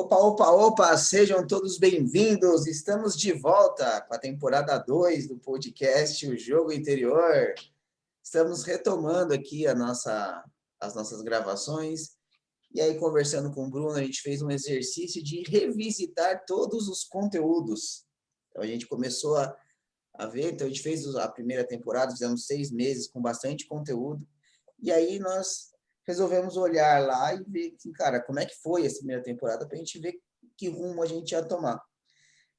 Opa, opa, opa, sejam todos bem-vindos. Estamos de volta com a temporada 2 do podcast O Jogo Interior. Estamos retomando aqui as nossas gravações. E aí, conversando com o Bruno, a gente fez um exercício de revisitar todos os conteúdos. Então, a gente começou a ver, então a gente fez a primeira temporada, fizemos 6 meses com bastante conteúdo. E aí nós resolvemos olhar lá e ver, cara, como é que foi essa primeira temporada para a gente ver que rumo a gente ia tomar.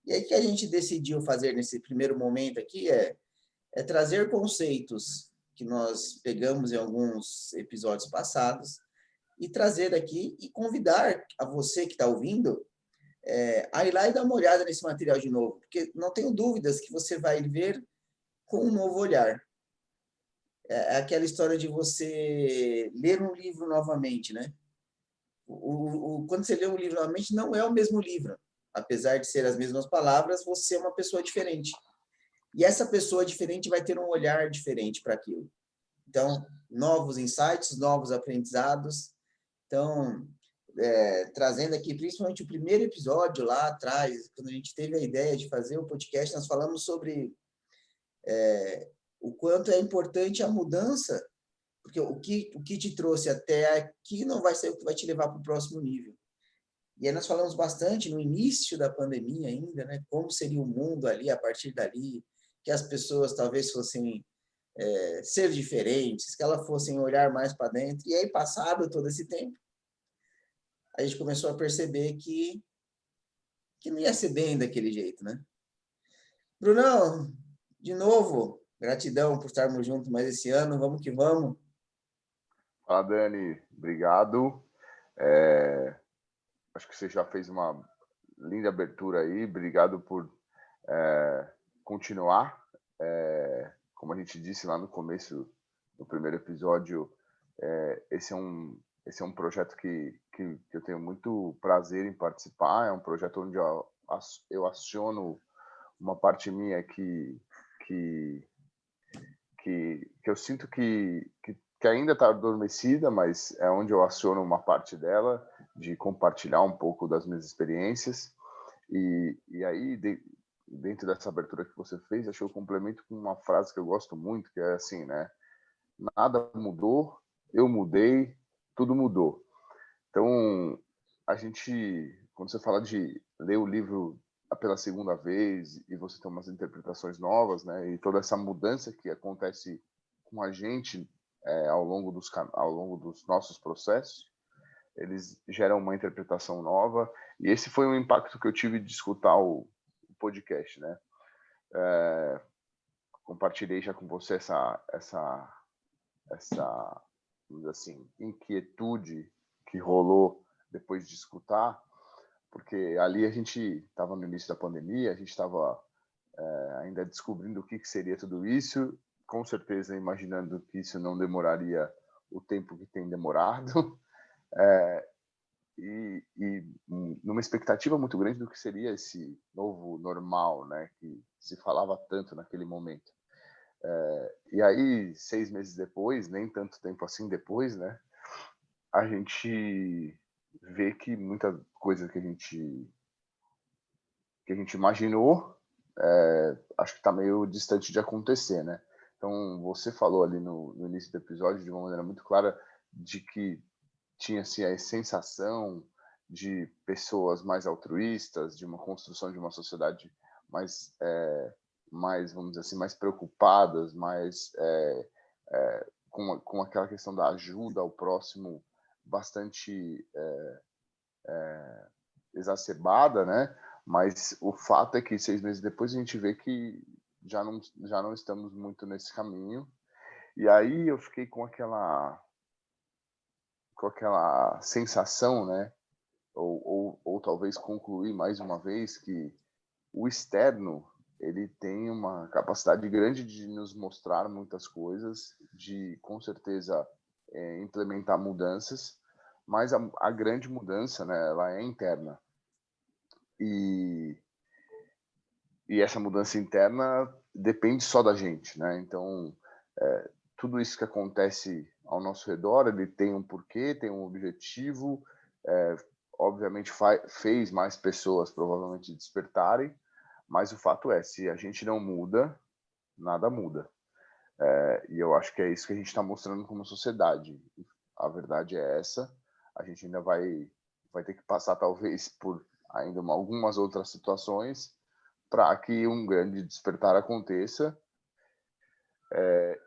E aí que a gente decidiu fazer nesse primeiro momento aqui é trazer conceitos que nós pegamos em alguns episódios passados e trazer aqui e convidar a você que está ouvindo a ir lá e dar uma olhada nesse material de novo, porque não tenho dúvidas que você vai ver com um novo olhar. É aquela história de você ler um livro novamente, né? Quando você lê um livro novamente, não é o mesmo livro. Apesar de ser as mesmas palavras, você é uma pessoa diferente. E essa pessoa diferente vai ter um olhar diferente para aquilo. Então, novos insights, novos aprendizados. Então, trazendo aqui, principalmente o primeiro episódio lá atrás, quando a gente teve a ideia de fazer o podcast, nós falamos sobre o quanto é importante a mudança, porque o que te trouxe até aqui não vai ser o que vai te levar para o próximo nível. E aí nós falamos bastante no início da pandemia ainda, né? Como seria o mundo ali, a partir dali, que as pessoas talvez fossem ser diferentes, que elas fossem olhar mais para dentro. E aí, passado todo esse tempo, a gente começou a perceber que não ia ser bem daquele jeito, né? Brunão, de novo, gratidão por estarmos juntos mais esse ano, vamos que vamos. Fala, Dani, obrigado. Acho que você já fez uma linda abertura aí, obrigado por continuar. Como a gente disse lá no começo do primeiro episódio, esse é um projeto que eu tenho muito prazer em participar, é um projeto onde eu aciono uma parte minha que eu sinto que ainda está adormecida, mas é onde eu aciono uma parte dela, de compartilhar um pouco das minhas experiências. E aí, dentro dessa abertura que você fez, acho que eu complemento com uma frase que eu gosto muito, que é assim, né? Nada mudou, eu mudei, tudo mudou. Então, quando você fala de ler o livro pela segunda vez e você tem umas interpretações novas, né? E toda essa mudança que acontece com a gente ao longo dos nossos processos, eles geram uma interpretação nova. E esse foi um impacto que eu tive de escutar o podcast, né? Compartilhei já com você essa vamos dizer assim, inquietude que rolou depois de escutar, porque ali a gente estava no início da pandemia, a gente estava ainda descobrindo o que seria tudo isso, com certeza imaginando que isso não demoraria o tempo que tem demorado, e numa expectativa muito grande do que seria esse novo normal, né, que se falava tanto naquele momento. E aí, 6 meses depois, nem tanto tempo assim depois, né, a gente vê que muita coisa que a gente imaginou, acho que está meio distante de acontecer, né? Então, você falou ali no início do episódio, de uma maneira muito clara, de que tinha-se a sensação de pessoas mais altruístas, de uma construção de uma sociedade mais vamos dizer assim, mais preocupadas, mais com aquela questão da ajuda ao próximo bastante exacerbada, né? Mas o fato é que 6 meses depois a gente vê que já não estamos muito nesse caminho. E aí eu fiquei com aquela sensação, né? Ou talvez concluir mais uma vez que o externo ele tem uma capacidade grande de nos mostrar muitas coisas, de com certeza implementar mudanças, mas a grande mudança, né, ela é interna. E essa mudança interna depende só da gente, né? Então, tudo isso que acontece ao nosso redor, ele tem um porquê, tem um objetivo. obviamente fez mais pessoas provavelmente despertarem, mas o fato é, se a gente não muda, nada muda. E eu acho que é isso que a gente está mostrando como sociedade. A verdade é essa. A gente ainda vai ter que passar, talvez, por ainda algumas outras situações para que um grande despertar aconteça.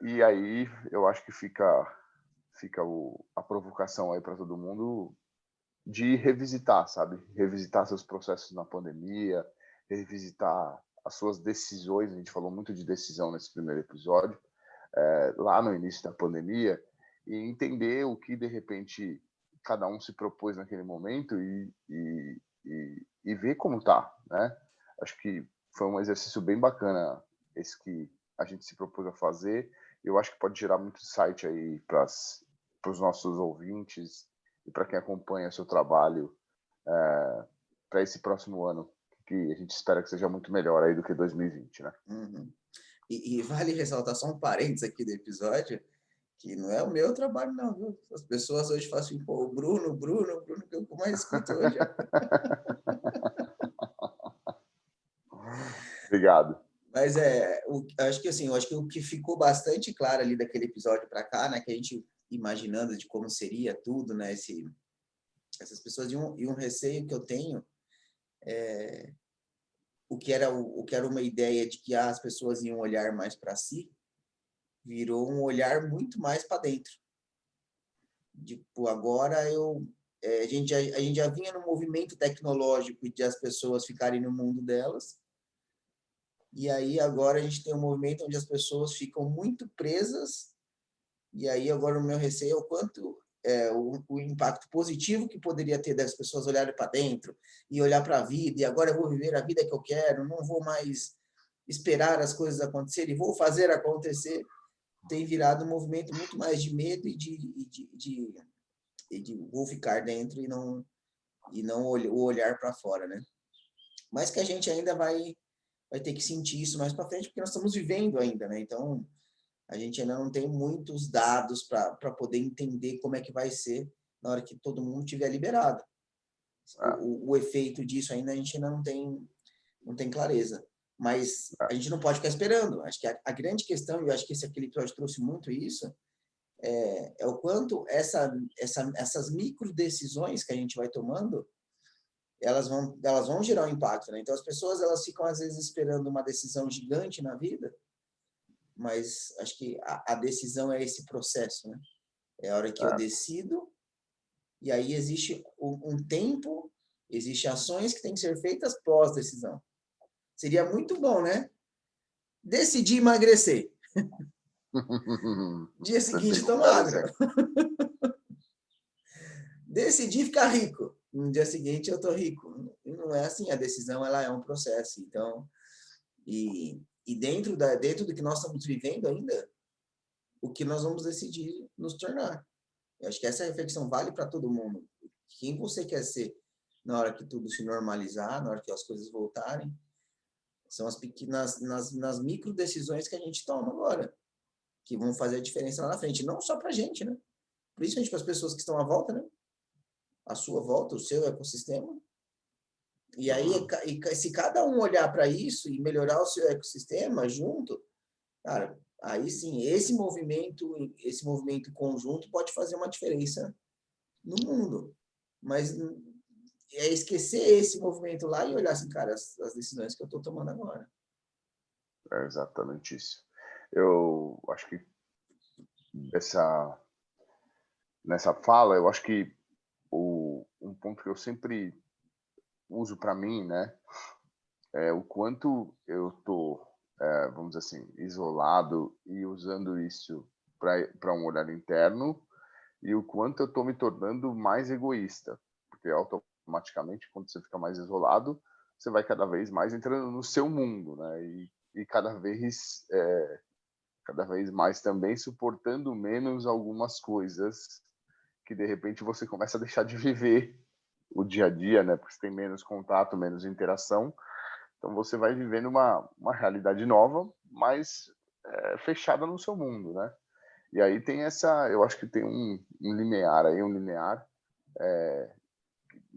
E aí eu acho que fica a provocação aí para todo mundo de revisitar, sabe? Revisitar seus processos na pandemia, revisitar as suas decisões. A gente falou muito de decisão nesse primeiro episódio, lá no início da pandemia, e entender o que, de repente, cada um se propôs naquele momento e ver como tá, né? Acho que foi um exercício bem bacana esse que a gente se propôs a fazer. Eu acho que pode gerar muito insight aí para os nossos ouvintes e para quem acompanha seu trabalho para esse próximo ano, que a gente espera que seja muito melhor aí do que 2020, né? Uhum. E vale ressaltar só um parênteses aqui do episódio, que não é o meu trabalho, não, viu? As pessoas hoje falam assim, pô, o Bruno, que eu mais escuto hoje. Obrigado. Mas acho que assim, eu acho que o que ficou bastante claro ali daquele episódio para cá, né, que a gente imaginando de como seria tudo, né, essas pessoas e um receio que eu tenho, o que era uma ideia de que as pessoas iam olhar mais para si, virou um olhar muito mais para dentro. Tipo, agora a gente já vinha no movimento tecnológico de as pessoas ficarem no mundo delas. E aí agora a gente tem um movimento onde as pessoas ficam muito presas. E aí agora o meu receio é o quanto o impacto positivo que poderia ter das pessoas olharem para dentro e olhar para a vida. E agora eu vou viver a vida que eu quero, não vou mais esperar as coisas acontecerem, vou fazer acontecer. Tem virado um movimento muito mais de medo e de vou ficar dentro e não o olhar para fora, né? Mas que a gente ainda vai ter que sentir isso mais para frente, porque nós estamos vivendo ainda, né? Então, a gente ainda não tem muitos dados para poder entender como é que vai ser na hora que todo mundo tiver liberado. O efeito disso ainda a gente ainda não tem clareza. Mas a gente não pode ficar esperando. Acho que a grande questão, e eu acho que aquele episódio trouxe muito isso, é o quanto essas micro decisões que a gente vai tomando, elas vão gerar um impacto, né? Então as pessoas elas ficam às vezes esperando uma decisão gigante na vida, mas acho que a decisão é esse processo, né? É a hora que eu decido e aí existe um tempo, existe ações que têm que ser feitas pós decisão. Seria muito bom, né? Decidir emagrecer. Dia seguinte tomar água. Decidi ficar rico. No dia seguinte eu tô rico. Não é assim, a decisão ela é um processo. Então, e dentro do que nós estamos vivendo ainda, o que nós vamos decidir nos tornar. Eu acho que essa reflexão vale para todo mundo. Quem você quer ser na hora que tudo se normalizar, na hora que as coisas voltarem, são as pequenas, nas micro decisões que a gente toma agora, que vão fazer a diferença lá na frente. Não só para a gente, né? Principalmente para as pessoas que estão à volta, né? A sua volta, o seu ecossistema. E aí, se cada um olhar para isso e melhorar o seu ecossistema junto, cara, aí sim, esse movimento conjunto pode fazer uma diferença no mundo. Mas é esquecer esse movimento lá e olhar assim, cara, as decisões que eu estou tomando agora. É exatamente isso. Eu acho que nessa fala, eu acho que um ponto que eu sempre uso para mim, né, é o quanto eu tô, vamos dizer assim, isolado e usando isso para um olhar interno e o quanto eu tô me tornando mais egoísta, porque automaticamente quando você fica mais isolado, você vai cada vez mais entrando no seu mundo, né, e cada vez mais também suportando menos algumas coisas que de repente você começa a deixar de viver o dia a dia, né? Porque você tem menos contato, menos interação. Então você vai vivendo uma realidade nova, mas fechada no seu mundo, né? E aí tem eu acho que tem um linear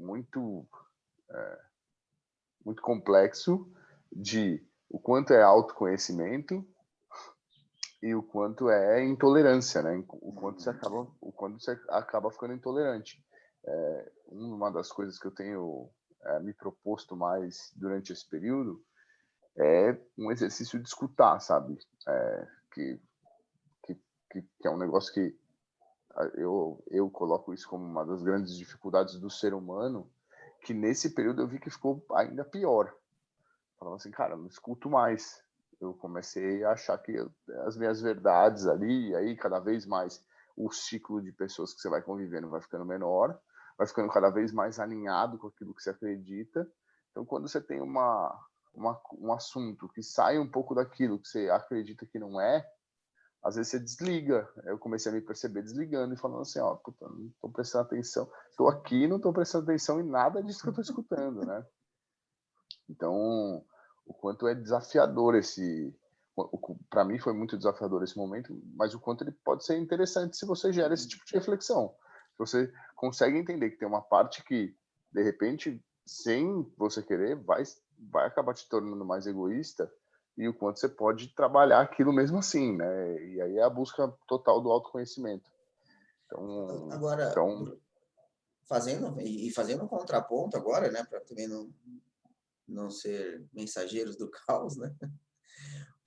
muito, muito complexo de o quanto é autoconhecimento e o quanto é intolerância, né? O quanto você acaba ficando intolerante. Uma das coisas que eu tenho me proposto mais durante esse período é um exercício de escutar, sabe? Que é um negócio que eu coloco isso como uma das grandes dificuldades do ser humano, que nesse período eu vi que ficou ainda pior. Falando assim, cara, eu não escuto mais. Eu comecei a achar que as minhas verdades ali, e aí cada vez mais o ciclo de pessoas que você vai convivendo vai ficando menor, vai ficando cada vez mais alinhado com aquilo que você acredita. Então, quando você tem um assunto que sai um pouco daquilo que você acredita que não é, às vezes você desliga. Eu comecei a me perceber desligando e falando assim, ó, puta, não tô prestando atenção. Tô aqui, não tô prestando atenção em nada disso que eu tô escutando, né? Então, o quanto é desafiador para mim foi muito desafiador esse momento, mas o quanto ele pode ser interessante se você gera esse tipo de reflexão. Se você consegue entender que tem uma parte que, de repente, sem você querer, vai acabar te tornando mais egoísta, e o quanto você pode trabalhar aquilo mesmo assim, né? E aí é a busca total do autoconhecimento. Agora, Então fazendo um contraponto agora, né, para também não ser mensageiros do caos, né?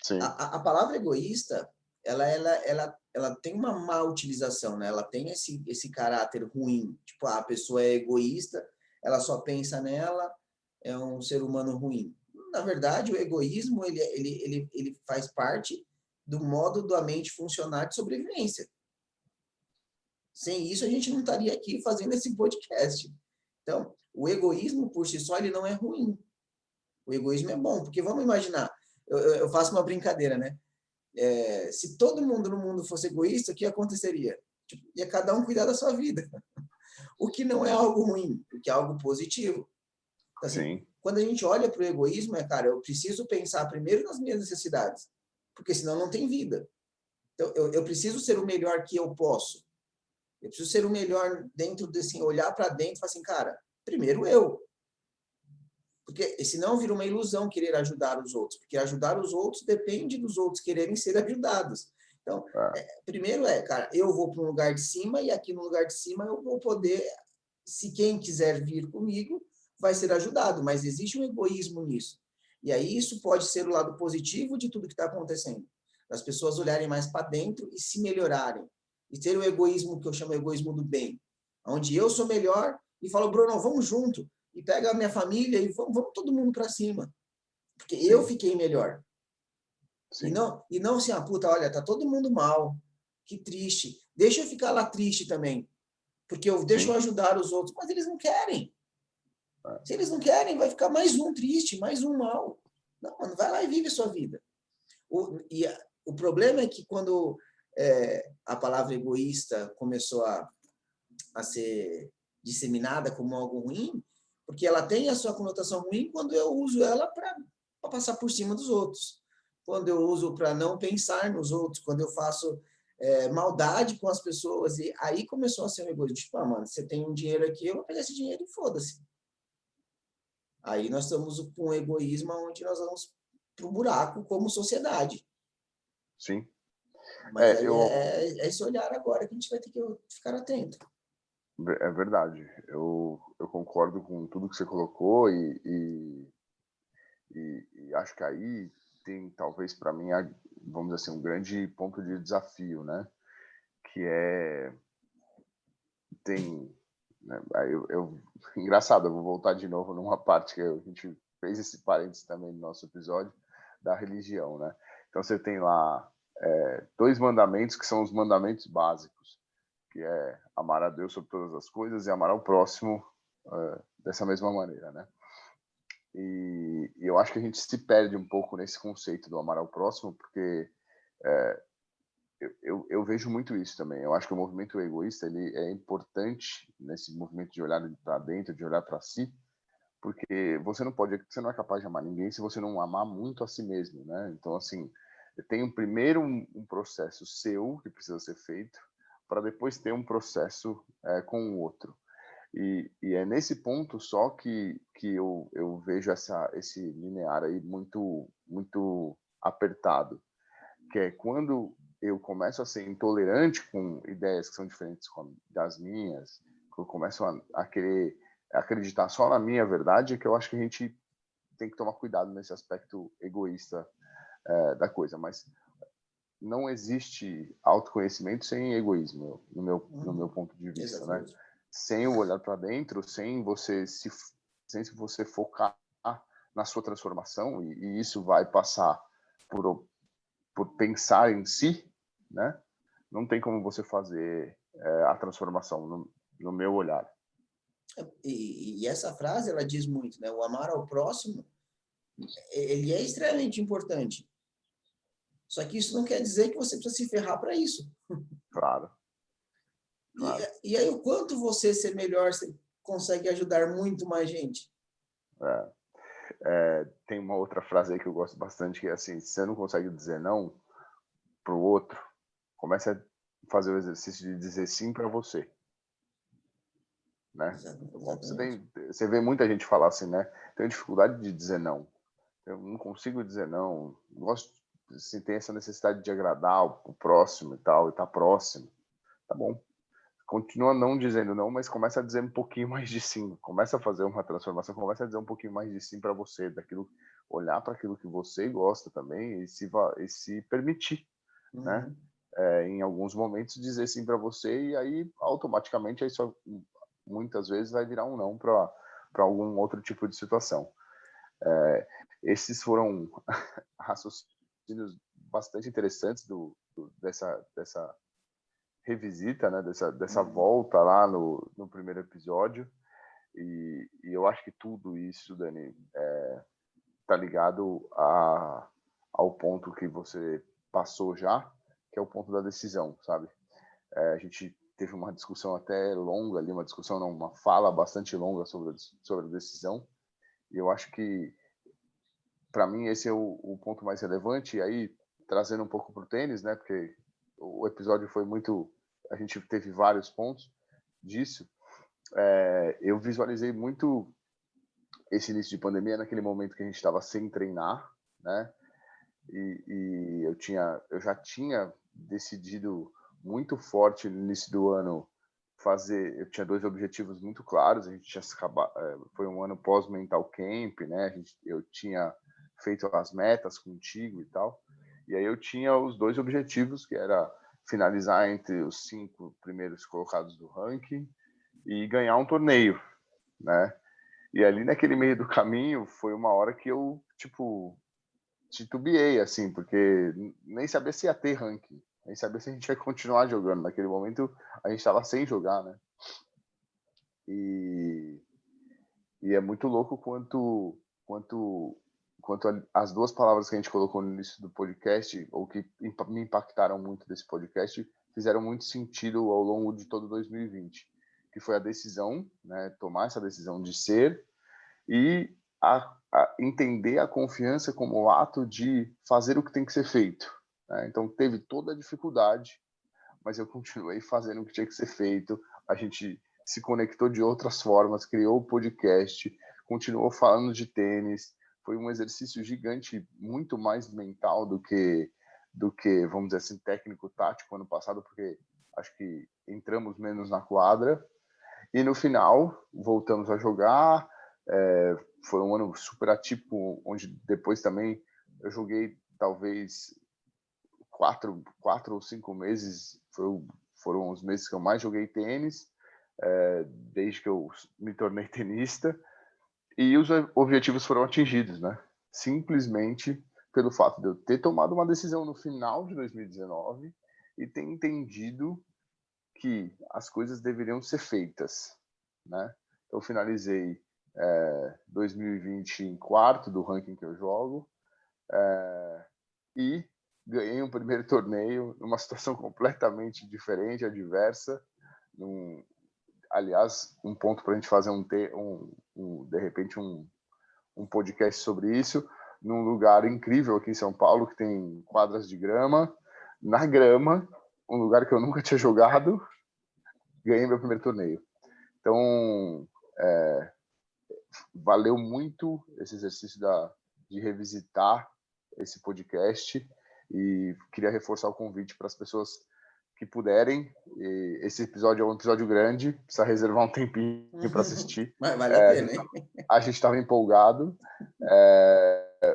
sim, A palavra egoísta, ela tem uma má utilização, né? Ela tem esse caráter ruim. Tipo, a pessoa é egoísta, ela só pensa nela, é um ser humano ruim. Na verdade, o egoísmo, ele faz parte do modo da mente funcionar de sobrevivência. Sem isso, a gente não estaria aqui fazendo esse podcast. Então, o egoísmo, por si só, ele não é ruim. O egoísmo é bom, porque vamos imaginar, eu faço uma brincadeira, né? Se todo mundo no mundo fosse egoísta, o que aconteceria? Tipo, ia cada um cuidar da sua vida. O que não é algo ruim, o que é algo positivo. Então, assim, sim, quando a gente olha para o egoísmo, cara, eu preciso pensar primeiro nas minhas necessidades, porque senão não tem vida. Então, eu preciso ser o melhor que eu posso. Eu preciso ser o melhor dentro desse, assim, olhar para dentro e falar assim, cara, primeiro eu. Porque senão vira uma ilusão querer ajudar os outros, porque ajudar os outros depende dos outros quererem ser ajudados. Então, primeiro cara, eu vou para um lugar de cima e aqui no lugar de cima eu vou poder, se quem quiser vir comigo, vai ser ajudado, mas existe um egoísmo nisso. E aí isso pode ser o lado positivo de tudo que está acontecendo. As pessoas olharem mais para dentro e se melhorarem. E ter o egoísmo que eu chamo de egoísmo do bem, onde eu sou melhor e falo, Bruno, vamos junto e pega a minha família e vamos todo mundo para cima. Porque eu sim, fiquei melhor. sim, E não assim, puta, olha, tá todo mundo mal. Que triste. Deixa eu ficar lá triste também. Porque deixa eu sim. ajudar os outros. Mas eles não querem. Se eles não querem, vai ficar mais um triste, mais um mal. Não, mano, vai lá e vive a sua vida. O problema é que quando a palavra egoísta começou a ser disseminada como algo ruim, porque ela tem a sua conotação ruim quando eu uso ela para passar por cima dos outros, quando eu uso para não pensar nos outros, quando eu faço maldade com as pessoas, e aí começou a ser um egoísmo, tipo, mano, você tem um dinheiro aqui, eu vou pegar esse dinheiro e foda-se. Aí nós estamos com um egoísmo onde nós vamos pro buraco como sociedade. Sim. Mas aí Eu, é esse olhar agora que a gente vai ter que ficar atento. É verdade. Eu concordo com tudo que você colocou e acho que aí tem talvez para mim, vamos dizer assim, um grande ponto de desafio, né? Que tem, né? Engraçado, eu vou voltar de novo numa parte que a gente fez esse parênteses também no nosso episódio da religião, né? Então você tem lá dois mandamentos que são os mandamentos básicos, que é amar a Deus sobre todas as coisas e amar ao próximo dessa mesma maneira, né? E eu acho que a gente se perde um pouco nesse conceito do amar ao próximo, porque eu vejo muito isso também. Eu acho que o movimento egoísta ele é importante nesse movimento de olhar para dentro, de olhar para si, porque você não é capaz de amar ninguém se você não amar muito a si mesmo, né? Então, assim, tem primeiro um processo seu que precisa ser feito, para depois ter um processo com o outro. E é nesse ponto só que eu vejo esse linear aí muito apertado, que é quando eu começo a ser intolerante com ideias que são diferentes das minhas, que eu começo a querer acreditar só na minha verdade, é que eu acho que a gente tem que tomar cuidado nesse aspecto egoísta da coisa. Mas não existe autoconhecimento sem egoísmo, no meu ponto de vista, né? Exatamente. Sem o olhar para dentro, sem você focar na sua transformação, e isso vai passar por pensar em si, né? Não tem como você fazer a transformação no meu olhar. E essa frase, ela diz muito, né? O amar ao próximo, ele é extremamente importante. Só que isso não quer dizer que você precisa se ferrar para isso. Claro. E aí, o quanto você ser melhor, você consegue ajudar muito mais gente. Tem uma outra frase aí que eu gosto bastante, que é assim: se você não consegue dizer não para o outro, comece a fazer o exercício de dizer sim para você. Né? Você vê muita gente falar assim, né? Tenho dificuldade de dizer não. Eu não consigo dizer não. Gosto, assim, tem essa necessidade de agradar o próximo e tal, e tá próximo. Tá bom. Continua não dizendo não, mas começa a dizer um pouquinho mais de sim. Começa a fazer uma transformação, começa a dizer um pouquinho mais de sim para você, olhar para aquilo que você gosta também e se permitir, né? Em alguns momentos dizer sim para você, e aí automaticamente isso muitas vezes vai virar um não para algum outro tipo de situação. Esses foram raciocínios bastante interessantes dessa revisita, né? Dessa volta lá no primeiro episódio. E eu acho que tudo isso, Dani, tá ligado ao ponto que você passou já, que é o ponto da decisão, sabe? A gente teve uma discussão até longa ali, uma fala bastante longa sobre a decisão, e eu acho que, para mim, esse é o ponto mais relevante. E aí, trazendo um pouco para o tênis, né, porque o episódio foi muito... A gente teve vários pontos disso. Eu visualizei muito esse início de pandemia naquele momento que a gente estava sem treinar, né, e eu já tinha decidido muito forte no início do ano eu tinha 2 objetivos muito claros. A gente tinha foi um ano pós Mental Camp, né? Eu tinha feito as metas contigo e tal, e aí eu tinha os 2 objetivos, que era finalizar entre os 5 primeiros colocados do ranking e ganhar um torneio, né? E ali naquele meio do caminho foi uma hora que eu, tipo, titubeei, assim, porque nem sabia se ia ter ranking, nem sabia se a gente ia continuar jogando. Naquele momento a gente estava sem jogar, né? E é muito louco quanto as 2 palavras que a gente colocou no início do podcast, ou que me impactaram muito desse podcast, fizeram muito sentido ao longo de todo 2020, que foi a decisão, né? Tomar essa decisão de ser, e a entender a confiança como o ato de fazer o que tem que ser feito, né? Então teve toda a dificuldade, mas eu continuei fazendo o que tinha que ser feito. A gente se conectou de outras formas, criou o podcast, continuou falando de tênis. Foi um exercício gigante, muito mais mental do que, vamos dizer assim, técnico-tático ano passado, porque acho que entramos menos na quadra. E no final, voltamos a jogar. Foi um ano super atípico, onde depois também eu joguei talvez 4 ou 5 meses, foram os meses que eu mais joguei tênis, desde que eu me tornei tenista, e os objetivos foram atingidos, né? Simplesmente pelo fato de eu ter tomado uma decisão no final de 2019 e ter entendido que as coisas deveriam ser feitas, né? Eu finalizei 2020 em quarto do ranking que eu jogo, e ganhei um primeiro torneio numa situação completamente diferente, adversa. Aliás, um ponto para a gente fazer de repente um podcast sobre isso, num lugar incrível aqui em São Paulo, que tem quadras de grama. Na grama, um lugar que eu nunca tinha jogado, ganhei meu primeiro torneio. Então, valeu muito esse exercício de revisitar esse podcast e queria reforçar o convite para as pessoas que puderem. Esse episódio é um episódio grande, precisa reservar um tempinho para assistir. Mas vale a pena, hein? A gente estava empolgado,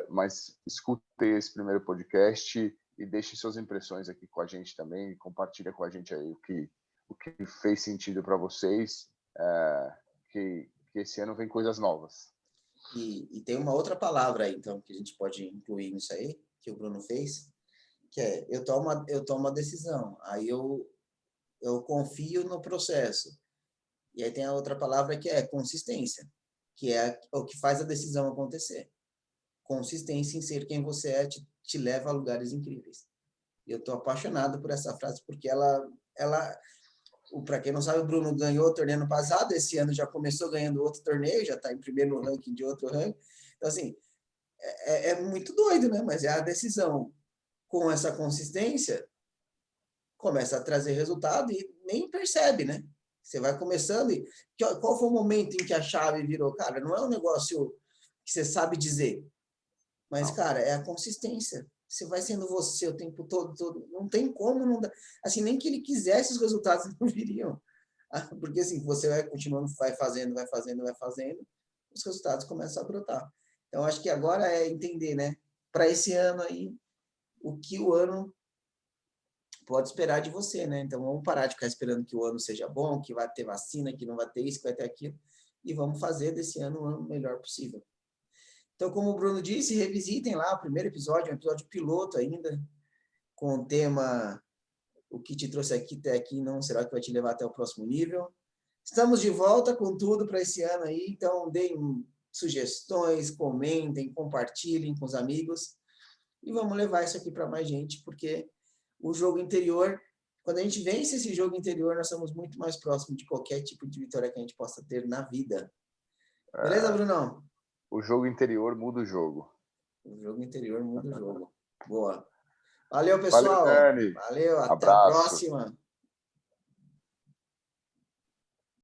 mas escutei esse primeiro podcast e deixe suas impressões aqui com a gente também, compartilha com a gente aí o que fez sentido para vocês, que esse ano vem coisas novas. E tem uma outra palavra aí, então, que a gente pode incluir nisso aí, que o Bruno fez, que é, eu tomo uma decisão, aí eu confio no processo. E aí tem a outra palavra que é consistência, que é o que faz a decisão acontecer. Consistência em ser quem você é te leva a lugares incríveis. E eu estou apaixonado por essa frase, porque para quem não sabe, o Bruno ganhou o torneio ano passado, esse ano já começou ganhando outro torneio, já está em primeiro no ranking de outro ranking. Então, assim, é muito doido, né? Mas é a decisão com essa consistência, começa a trazer resultado e nem percebe, né? Você vai começando e... Qual foi o momento em que a chave virou? Cara, não é um negócio que você sabe dizer, mas, cara, é a consistência. Você vai sendo você o tempo todo. Não tem como não dar. Assim, nem que ele quisesse, os resultados não viriam. Porque, assim, você vai continuando, vai fazendo, os resultados começam a brotar. Então, acho que agora é entender, né? Para esse ano aí, o que o ano pode esperar de você, né? Então, vamos parar de ficar esperando que o ano seja bom, que vai ter vacina, que não vai ter isso, que vai ter aquilo, e vamos fazer desse ano o ano melhor possível. Então, como o Bruno disse, revisitem lá o primeiro episódio, um episódio piloto ainda, com o tema o que te trouxe aqui até aqui não será o que vai te levar até o próximo nível. Estamos de volta com tudo para esse ano aí, então deem sugestões, comentem, compartilhem com os amigos e vamos levar isso aqui para mais gente, porque o jogo interior, quando a gente vence esse jogo interior, nós somos muito mais próximos de qualquer tipo de vitória que a gente possa ter na vida. Beleza, Brunão? O jogo interior muda o jogo. O jogo interior muda o jogo. Boa. Valeu, Valeu, pessoal. Dani. Valeu, até a Abraço. próxima.